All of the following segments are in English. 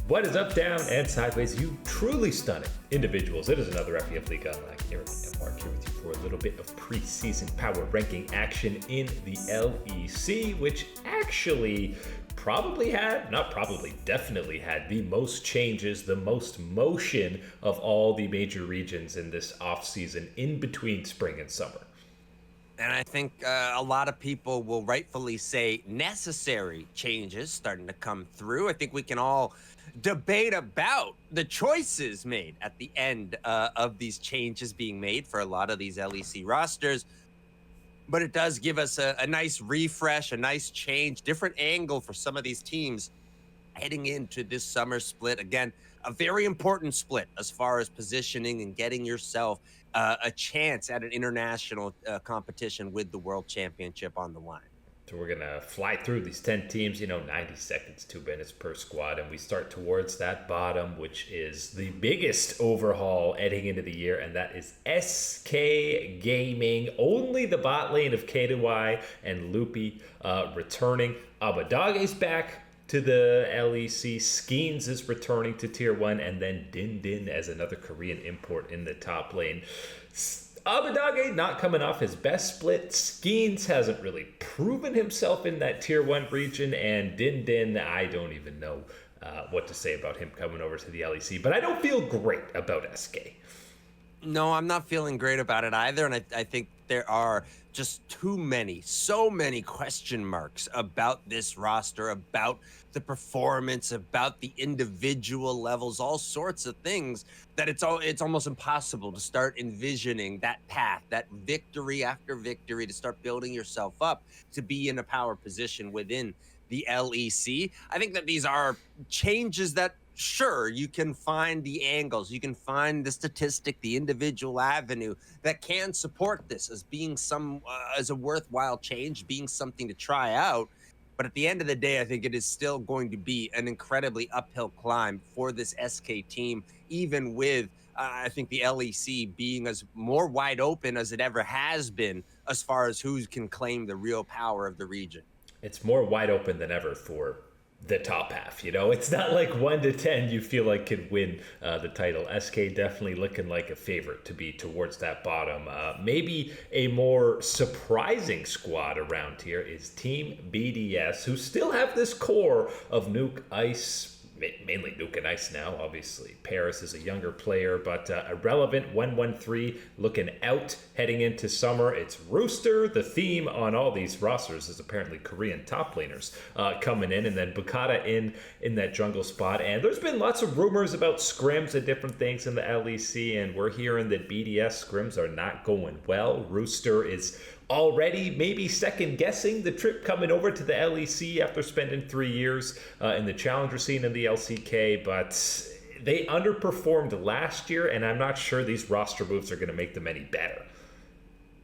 What is up, down, and sideways, you truly stunning individuals? It is another FEF League Online. Eric and Mark here with you for a little bit of preseason power ranking action in the LEC, which actually definitely had the most changes, the most motion of all the major regions in this offseason in between spring and summer. And I think a lot of people will rightfully say necessary changes starting to come through. I think we can all debate about the choices made at the end of these changes being made for a lot of these LEC rosters. But it does give us a nice refresh, a nice change, different angle for some of these teams heading into this summer split. Again, a very important split as far as positioning and getting yourself a chance at an international competition with the World Championship on the line. So we're going to fly through these 10 teams, 90 seconds, 2 minutes per squad. And we start towards that bottom, which is the biggest overhaul heading into the year. And that is SK Gaming. Only the bot lane of K2Y and Loopy returning. Abadoge's back to the LEC. Skeens is returning to Tier 1. And then Din Din as another Korean import in the top lane. Abadage not coming off his best split. Skeens hasn't really proven himself in that Tier 1 region. And Din Din, I don't even know what to say about him coming over to the LEC. But I don't feel great about SK. No, I'm not feeling great about it either. And I think there are just so many question marks about this roster, about the performance, about the individual levels, all sorts of things that it's almost impossible to start envisioning that path, that victory after victory, to start building yourself up to be in a power position within the LEC. I think that these are changes that, sure, you can find the angles, you can find the statistic, the individual avenue that can support this as being as a worthwhile change, being something to try out. But at the end of the day, I think it is still going to be an incredibly uphill climb for this SK team, even with I think the LEC being as more wide open as it ever has been as far as who can claim the real power of the region. It's more wide open than ever for the top half. It's not like 1 to 10 you feel like could win the title. SK definitely looking like a favorite to be towards that bottom. Maybe a more surprising squad around here is Team BDS, who still have this core of Nuke, Ice, mainly Nuke and Ice now. Obviously Paris is a younger player, but irrelevant. 113 looking out heading into summer. It's Rooster. The theme on all these rosters is apparently Korean top laners coming in, and then Bukata in that jungle spot. And there's been lots of rumors about scrims and different things in the LEC, and we're hearing that BDS scrims are not going well. Rooster is already maybe second guessing the trip coming over to the LEC after spending 3 years in the challenger scene in the LCK, but they underperformed last year, and I'm not sure these roster moves are going to make them any better.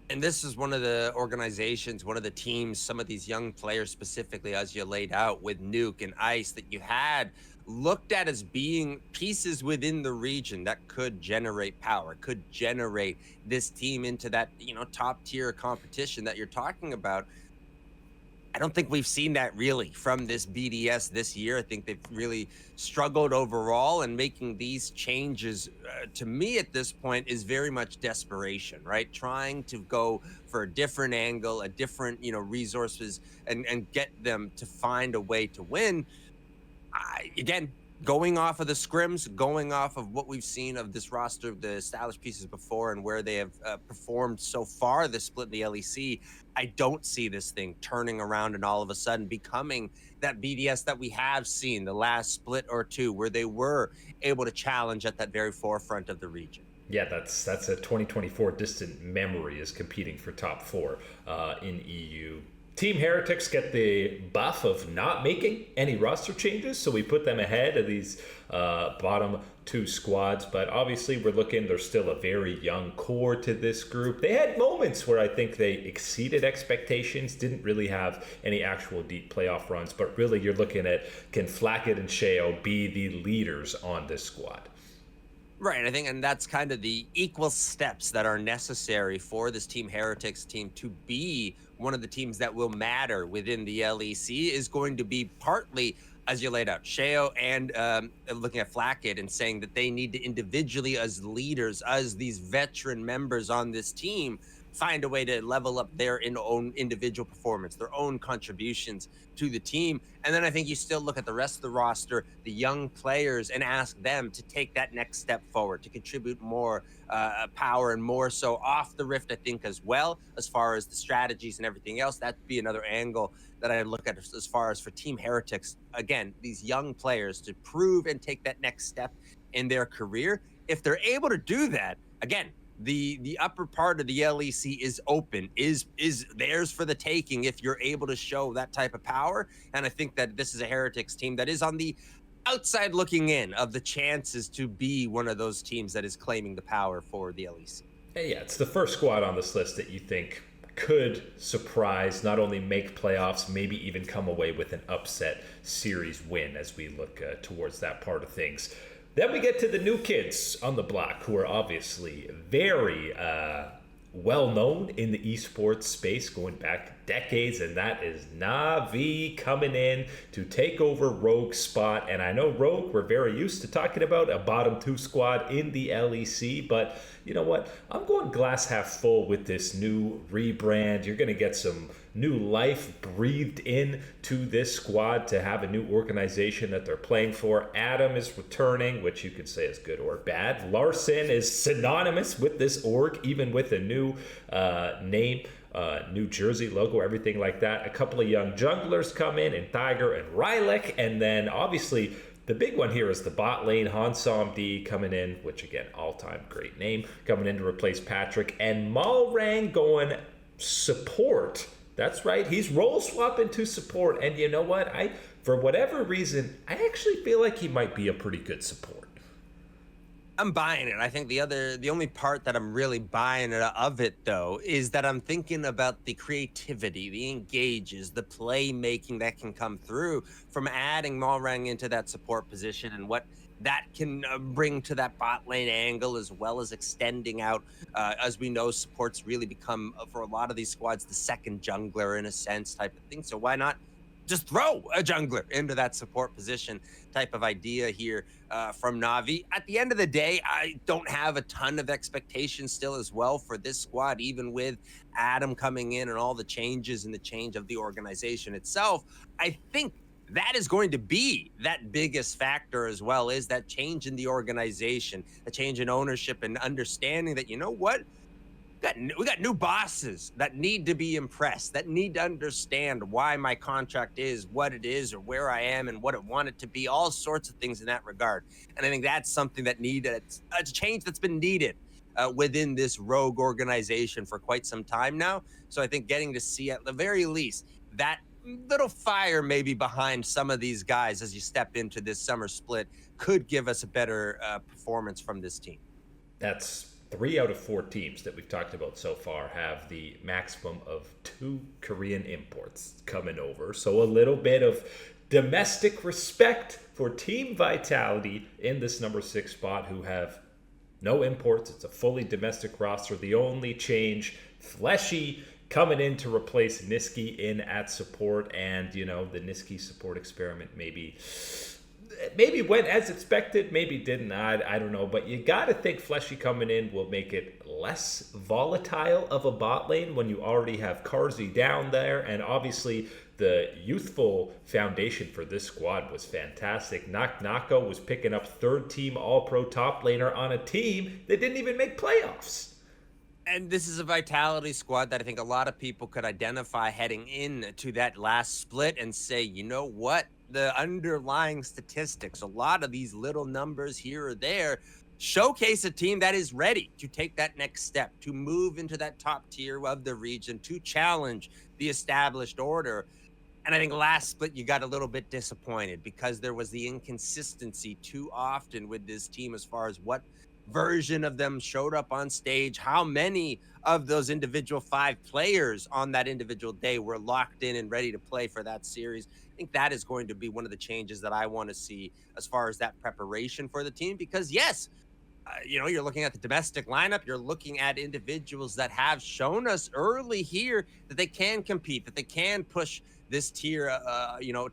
And this is one of the organizations, one of the teams, some of these young players specifically, as you laid out with Nuke and Ice, that you had looked at as being pieces within the region that could generate power, could generate this team into that, top tier competition that you're talking about. I don't think we've seen that really from this BDS this year. I think they've really struggled overall, and making these changes to me at this point is very much desperation, right? Trying to go for a different angle, a different, resources, and get them to find a way to win. Again, going off of the scrims, going off of what we've seen of this roster, the established pieces before, and where they have performed so far this split in the LEC, I don't see this thing turning around and all of a sudden becoming that BDS that we have seen the last split or two, where they were able to challenge at that very forefront of the region. Yeah, that's a 2024 distant memory, is competing for top 4 in EU. Team Heretics get the buff of not making any roster changes, so we put them ahead of these bottom 2 squads. But obviously we're looking, there's still a very young core to this group. They had moments where I think they exceeded expectations, didn't really have any actual deep playoff runs, but really you're looking at, can Flackett and Sheo be the leaders on this squad? Right, I think, and that's kind of the equal steps that are necessary for this Team Heretics team to be one of the teams that will matter within the LEC, is going to be partly as you laid out, Sheo and looking at Flackett and saying that they need to individually, as leaders, as these veteran members on this team, find a way to level up their own individual performance, their own contributions to the team. And then I think you still look at the rest of the roster, the young players, and ask them to take that next step forward, to contribute more power and more so off the Rift, I think, as well, as far as the strategies and everything else. That'd be another angle that I look at as far as for Team Heretics. Again, these young players to prove and take that next step in their career. If they're able to do that, again, the upper part of the LEC is open, is theirs for the taking if you're able to show that type of power. And I think that this is a Heretics team that is on the outside looking in of the chances to be one of those teams that is claiming the power for the LEC. Yeah, it's the first squad on this list that you think could surprise, not only make playoffs, maybe even come away with an upset series win as we look towards that part of things. Then we get to the new kids on the block who are obviously very well known in the esports space going back decades, and that is Na'Vi coming in to take over Rogue's spot. And I know Rogue, we're very used to talking about a bottom 2 squad in the LEC, but you know what? I'm going glass half full with this new rebrand. You're going to get some new life breathed in to this squad to have a new organization that they're playing for. Adam is returning, which you could say is good or bad. Larson is synonymous with this org, even with a new name, new jersey logo, everything like that. A couple of young junglers come in Tiger and Rylek, and then obviously the big one here is the bot lane, Hansam D coming in, which again, all-time great name, coming in to replace Patrick, and Malrang going support. That's right, he's role swapping to support, and you know what? For whatever reason, I actually feel like he might be a pretty good support. I'm buying it. I think the only part that I'm really buying of it, though, is that I'm thinking about the creativity, the engages, the playmaking that can come through from adding Malrang into that support position and what that can bring to that bot lane angle, as well as extending out. As we know, support's really become, for a lot of these squads, the second jungler in a sense type of thing. So why not just throw a jungler into that support position type of idea here from Na'Vi. At the end of the day, I don't have a ton of expectations still as well for this squad, even with Adam coming in and all the changes and the change of the organization itself. I think that is going to be that biggest factor as well, is that change in the organization, a change in ownership and understanding that, you know what? We got new bosses that need to be impressed, that need to understand why my contract is what it is, or where I am and what I want it to be, all sorts of things in that regard. And I think that's something that needed, a change that's been needed within this Rogue organization for quite some time now. So I think getting to see at the very least that little fire maybe behind some of these guys as you step into this summer split could give us a better performance from this team. That's 3 out of 4 teams that we've talked about so far have the maximum of 2 Korean imports coming over. So a little bit of domestic respect for Team Vitality in this number 6 spot, who have no imports. It's a fully domestic roster. The only change, Fleshy coming in to replace Niski in at support. And, you know, the Niski support experiment maybe went as expected, maybe didn't. I don't know. But you got to think Fleshy coming in will make it less volatile of a bot lane when you already have Karzi down there. And obviously, the youthful foundation for this squad was fantastic. Nako was picking up 3rd team All-Pro top laner on a team that didn't even make playoffs. And this is a Vitality squad that I think a lot of people could identify heading into that last split and say, you know what? The underlying statistics, a lot of these little numbers here or there, showcase a team that is ready to take that next step, to move into that top tier of the region, to challenge the established order. And I think last split, you got a little bit disappointed because there was the inconsistency too often with this team as far as what version of them showed up on stage, how many of those individual 5 players on that individual day were locked in and ready to play for that series. I think that is going to be one of the changes that I want to see as far as that preparation for the team, because yes, you're looking at the domestic lineup, you're looking at individuals that have shown us early here that they can compete, that they can push this tier,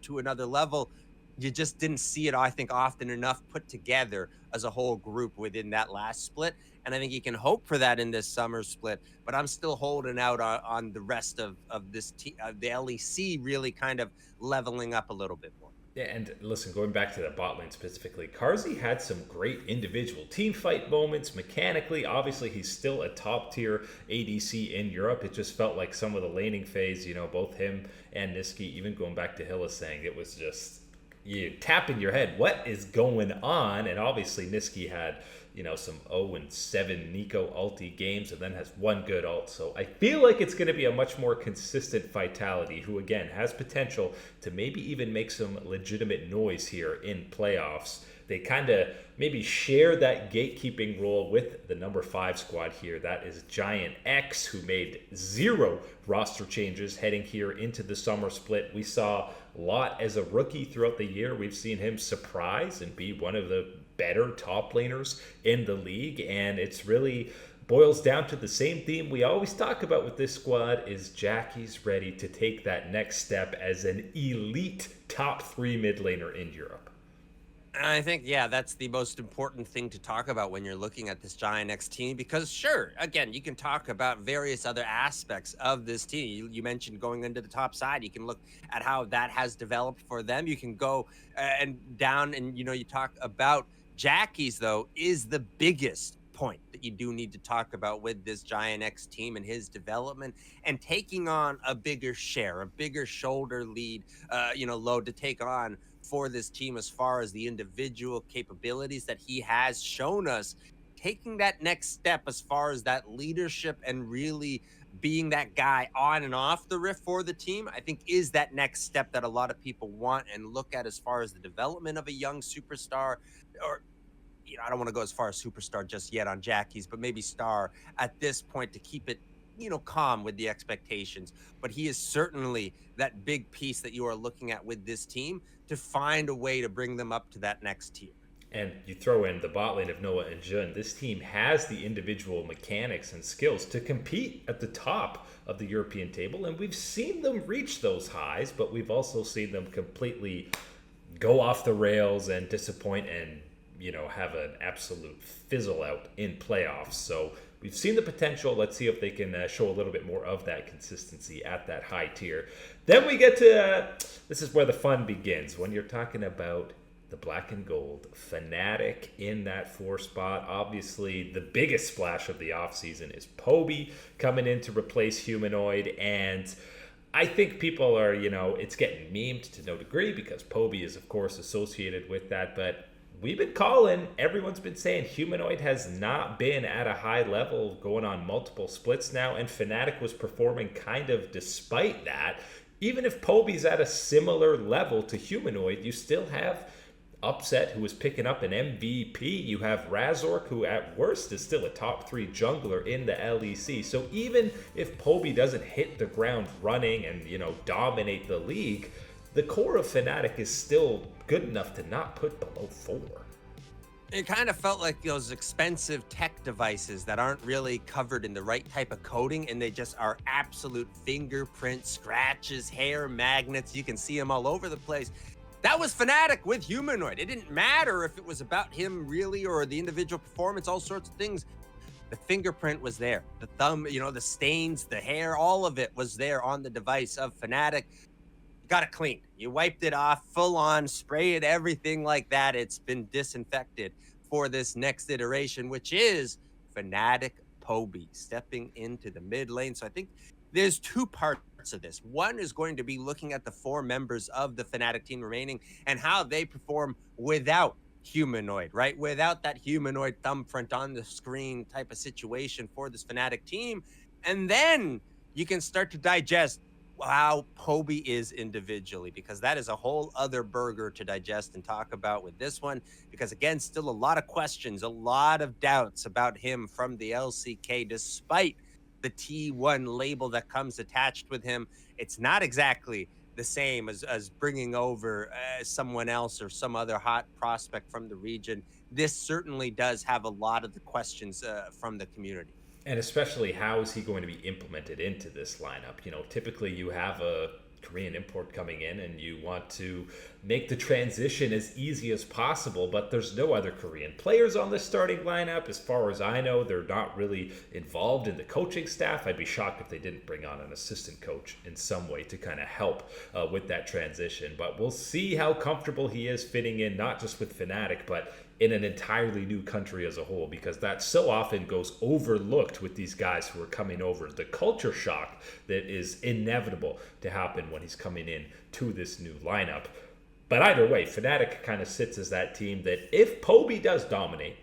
to another level. you just didn't see it, I think, often enough put together as a whole group within that last split. And I think you can hope for that in this summer split, but I'm still holding out on the rest of this team, the LEC really kind of leveling up a little bit more. Yeah, and listen, going back to the bot lane specifically, Carzzy had some great individual team fight moments mechanically. Obviously, he's still a top tier ADC in Europe. It just felt like some of the laning phase, both him and Niski, even going back to Hilla saying it was just you tapping your head, what is going on? And obviously, Niski had some 0-7 Nico ulti games and then has one good ult. So I feel like it's going to be a much more consistent Vitality, who again has potential to maybe even make some legitimate noise here in playoffs. They kind of maybe share that gatekeeping role with the number 5 squad here. That is Giant X, who made 0 roster changes heading here into the summer split. We saw Lot as a rookie throughout the year. We've seen him surprise and be one of the better top laners in the league, and it's really boils down to the same theme we always talk about with this squad is Jackie's ready to take that next step as an elite top 3 mid laner in Europe. I think, yeah, that's the most important thing to talk about when you're looking at this Giant X team, because sure, again, you can talk about various other aspects of this team. You mentioned going into the top side. You can look at how that has developed for them. You can go and down and, you talk about Jackie's, though, is the biggest point that you do need to talk about with this Giant X team and his development and taking on a bigger share, a bigger shoulder lead, load to take on for this team as far as the individual capabilities that he has shown us, taking that next step as far as that leadership and really being that guy on and off the rift for the team, I think is that next step that a lot of people want and look at as far as the development of a young superstar. Or I don't want to go as far as superstar just yet on Jackie's, but maybe star at this point to keep it calm with the expectations. But he is certainly that big piece that you are looking at with this team to find a way to bring them up to that next tier. And you throw in the bot lane of Noah and Jun. This team has the individual mechanics and skills to compete at the top of the European table. And we've seen them reach those highs, but we've also seen them completely go off the rails and disappoint and have an absolute fizzle out in playoffs. So we've seen the potential. Let's see if they can show a little bit more of that consistency at that high tier. Then we get to, this is where the fun begins. When you're talking about the black and gold, Fnatic in that 4 spot. Obviously, the biggest splash of the offseason is Poby coming in to replace Humanoid. And I think people are, it's getting memed to no degree because Poby is, of course, associated with that. But we've been calling, everyone's been saying Humanoid has not been at a high level going on multiple splits now, and Fnatic was performing kind of despite that. Even if Poby's at a similar level to Humanoid, you still have Upset, who is picking up an MVP. You have Razork, who at worst is still a top 3 jungler in the LEC. So even if Poby doesn't hit the ground running and, dominate the league, the core of Fnatic is still good enough to not put below 4. It kind of felt like those expensive tech devices that aren't really covered in the right type of coating, and they just are absolute fingerprint scratches, hair magnets. You can see them all over the place. That was Fnatic with Humanoid. It didn't matter if it was about him really or the individual performance, all sorts of things. The fingerprint was there. The thumb, the stains, the hair, all of it was there on the device of Fnatic. Got it cleaned. You wiped it off, full on, sprayed everything like that. It's been disinfected for this next iteration, which is Fnatic Poby stepping into the mid lane. So I think there's 2 parts of this. One is going to be looking at the 4 members of the Fnatic team remaining and how they perform without Humanoid, right? Without that Humanoid thumbprint on the screen type of situation for this Fnatic team. And then you can start to digest how Poby is individually, because that is a whole other burger to digest and talk about with this one, because again, still a lot of questions, a lot of doubts about him from the LCK, despite the T1 label that comes attached with him. It's not exactly the same as bringing over someone else or some other hot prospect from the region. This certainly does have a lot of the questions from the community. And especially, how is he going to be implemented into this lineup? Typically you have a Korean import coming in, and you want to make the transition as easy as possible, but there's no other Korean players on the starting lineup. As far as I know, they're not really involved in the coaching staff. I'd be shocked if they didn't bring on an assistant coach in some way to kind of help with that transition. But we'll see how comfortable he is fitting in, not just with Fnatic, but in an entirely new country as a whole, because that so often goes overlooked with these guys who are coming over. The culture shock that is inevitable to happen when he's coming in to this new lineup. But either way, Fnatic kind of sits as that team that if Poby does dominate,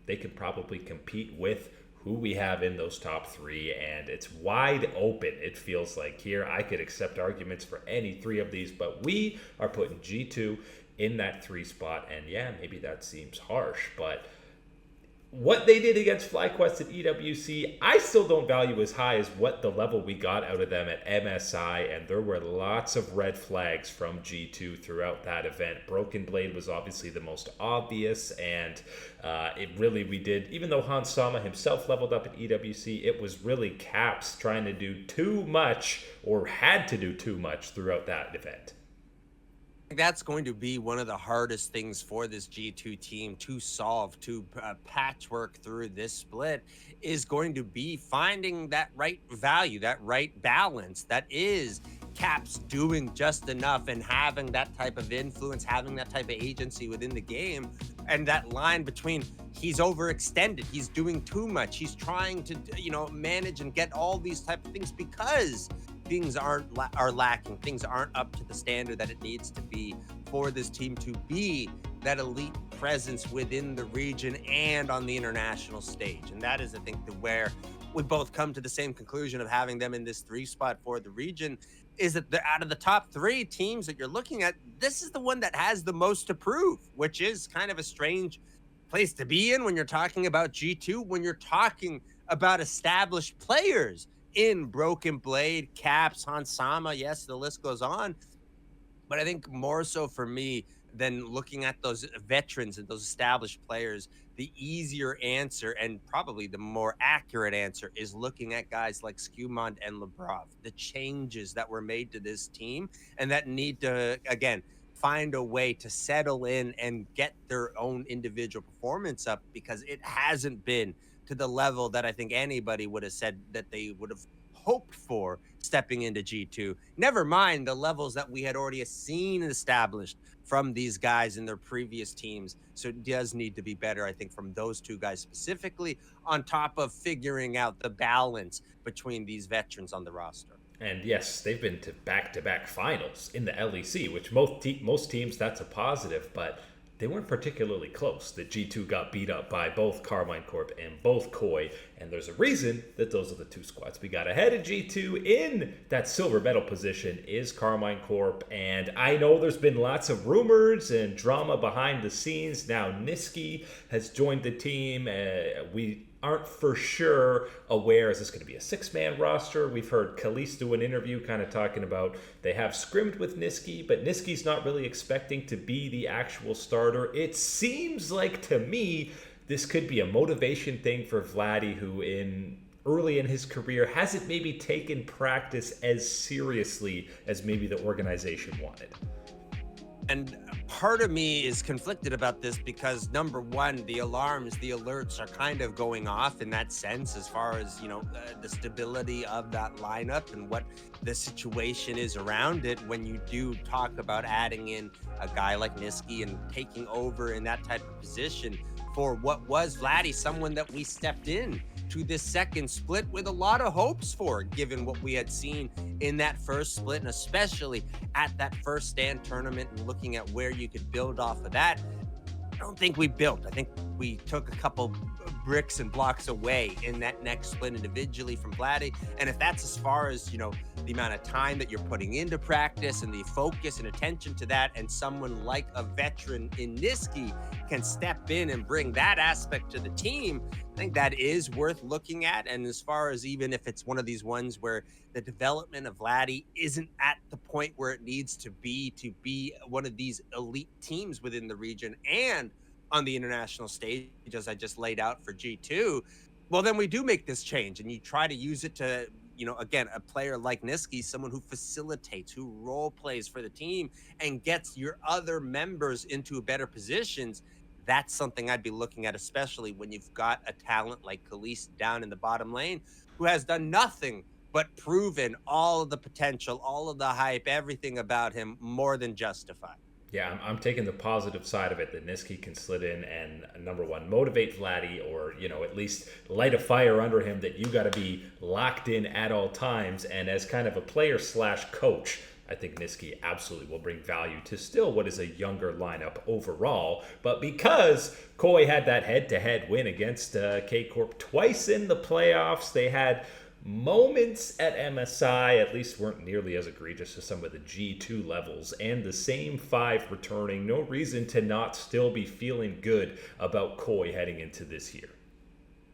they could probably compete with who we have in those top three, and it's wide open. It feels like here I could accept arguments for any three of these, but we are putting G2 in that 3 spot, and yeah, maybe that seems harsh, but what they did against FlyQuest at EWC, I still don't value as high as what the level we got out of them at MSI, and there were lots of red flags from G2 throughout that event. Broken Blade was obviously the most obvious, and we did, even though Hans Sama himself leveled up at EWC, it was really Caps trying to do too much, or had to do too much throughout that event. That's going to be one of the hardest things for this G2 team to solve, to patchwork through this split, is going to be finding that right value, that right balance that is Caps doing just enough and having that type of influence, having that type of agency within the game, and that line between he's overextended, he's doing too much, he's trying to, manage and get all these type of things because things are lacking. Things aren't up to the standard that it needs to be for this team to be that elite presence within the region and on the international stage. And that is, I think, where we both come to the same conclusion of having them in this 3 spot for the region, is that out of the top 3 teams that you're looking at, this is the one that has the most to prove, which is kind of a strange place to be in when you're talking about G2, when you're talking about established players in Broken Blade, Caps, Hans Sama. Yes, the list goes on. But I think more so for me than looking at those veterans and those established players, the easier answer and probably the more accurate answer is looking at guys like Skumond and Lebrov, the changes that were made to this team and that need to, again, find a way to settle in and get their own individual performance up, because it hasn't been to the level that I think anybody would have said that they would have hoped for stepping into G2. Never mind the levels that we had already seen established from these guys in their previous teams. So it does need to be better, I think, from those 2 guys specifically, on top of figuring out the balance between these veterans on the roster. And yes, they've been to back-to-back finals in the LEC, which most teams, that's a positive, but they weren't particularly close. The G2 got beat up by both Carmine Corp and both Koi, and there's a reason that those are the 2 squads we got ahead of G2 in that silver medal position is Carmine Corp, and I know there's been lots of rumors and drama behind the scenes. Now Niski has joined the team. We aren't for sure aware, is this going to be a 6-man roster? We've heard Khalees do an interview kind of talking about they have scrimmed with Niski, but Niski's not really expecting to be the actual starter. It seems like to me this could be a motivation thing for Vladdy, who early in his career hasn't maybe taken practice as seriously as maybe the organization wanted. And part of me is conflicted about this because, number one, the alarms, the alerts are kind of going off in that sense as far as, the stability of that lineup and what the situation is around it when you do talk about adding in a guy like Niski and taking over in that type of position for what was Vladdy, someone that we stepped in to this second split with a lot of hopes for, given what we had seen in that first split, and especially at that first stand tournament and looking at where you could build off of that. I don't think we built. I think we took a couple bricks and blocks away in that next split individually from Vladdy. And if that's as far as, the amount of time that you're putting into practice and the focus and attention to that, and someone like a veteran in Niski can step in and bring that aspect to the team, I think that is worth looking at. And as far as even if it's one of these ones where the development of Vladdy isn't at the point where it needs to be one of these elite teams within the region and on the international stage, as I just laid out for G2, well, then we do make this change and you try to use it to, again, a player like Niski, someone who facilitates, who role plays for the team and gets your other members into better positions. That's something I'd be looking at, especially when you've got a talent like Khalees down in the bottom lane who has done nothing but proven all of the potential, all of the hype, everything about him more than justified. Yeah, I'm taking the positive side of it that Niski can slid in and number one motivate Vladdy, or at least light a fire under him that you got to be locked in at all times. And as kind of a player slash coach, I think Niski absolutely will bring value to still what is a younger lineup overall. But because Koi had that head-to-head win against K Corp twice in the playoffs, they had moments at MSI, at least weren't nearly as egregious as some of the G2 levels, and the same 5 returning. No reason to not still be feeling good about Koi heading into this year.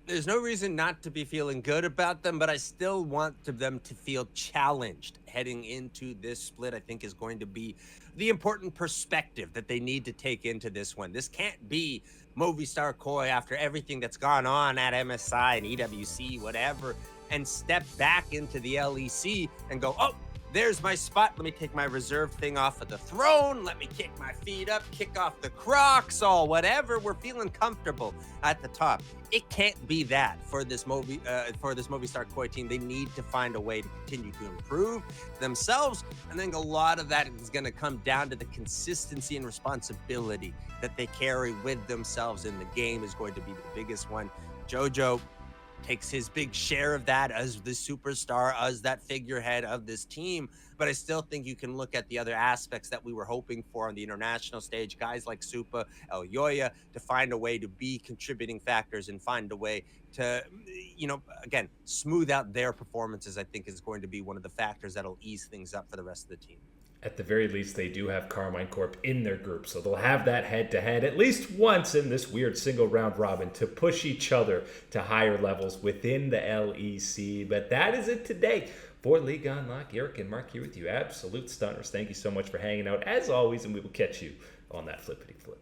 There's no reason not to be feeling good about them, but I still want them to feel challenged heading into this split. I think is going to be the important perspective that they need to take into this one. This can't be Movistar Koi after everything that's gone on at MSI and EWC, whatever, and step back into the LEC and go, oh, there's my spot. Let me take my reserve thing off of the throne. Let me kick my feet up, kick off the Crocs, all whatever. We're feeling comfortable at the top. It can't be that for this Movistar Koi team. They need to find a way to continue to improve themselves. And then a lot of that is going to come down to the consistency and responsibility that they carry with themselves in the game is going to be the biggest one. Jojo takes his big share of that as the superstar, as that figurehead of this team. But I still think you can look at the other aspects that we were hoping for on the international stage, guys like Supa, El Yoya, to find a way to be contributing factors and find a way to, again, smooth out their performances. I think is going to be one of the factors that'll ease things up for the rest of the team. At the very least, they do have Carmine Corp in their group, so they'll have that head-to-head at least once in this weird single round robin to push each other to higher levels within the LEC. But that is it today for League Unlock. Eric and Mark here with you, absolute stunners. Thank you so much for hanging out as always, and we will catch you on that flippity flip.